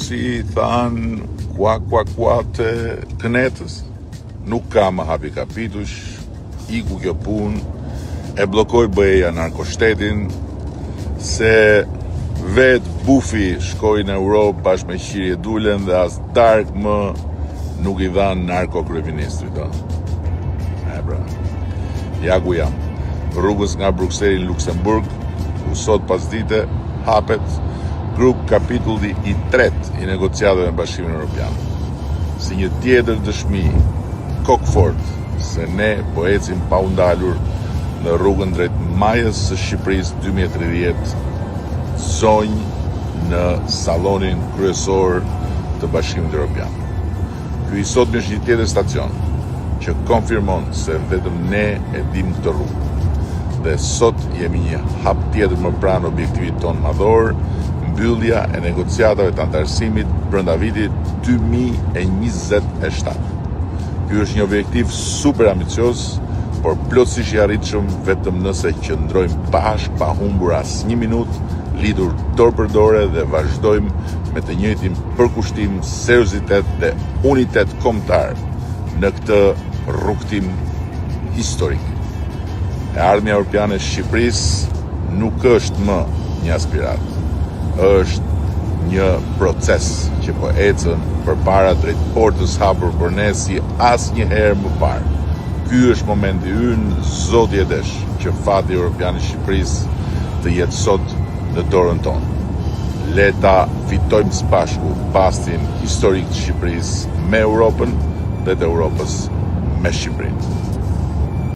si than kua të kënetës, nuk ka më hapi kapitush, iku kjo pun, e blokoj BE-ja narkoshtetin, se vetë bufi shkoj në Europë bashkë me Qirje Dulen dhe as dark më nuk i dhanë narko kryeministrit. Bra, ja ku jam, rrugës nga Bruxelles në Luksemburg, ku sot pas dite hapet grup kapitulli i 3 i negociatave me Bashkimin Evropian. Si një tjetër dëshmi kokfort se ne po ecim pa u ndalur në rrugën drejt majës së Shqipërisë 2030, zonjë në sallonin kryesor të Bashkimit Evropian. Ky i sotmi është një tjetër stacion që konfirmon se vetëm ne e dim këtë rrugë. Dhe sot jemi një hap tjetër më pranë objektivit ton madhor, mbyllja e negociatave të antarësimit brenda vitit 2027. Ky është një objektiv super ambicios, por plotësisht i arritshëm vetëm nëse qëndrojmë bashkë pa humbur as një minutë, lidhur dorë për dorë dhe vazhdojmë me të njëjtin përkushtim, seriozitet dhe unitet kombëtar në këtë rrugtim historik. E ardhmja europiane e Shqipërisë nuk është më një aspirat, është një proces që po ecën përpara drejt portës hapur për ne si asnjëherë më parë. Ky është momenti ynë, zoti e desh, që fati europian i Shqipërisë të jetë sot në dorën tonë. Le ta fitojmë së bashku pastin historik të Shqipërisë me Europën dhe të Europës me Shqipërinë.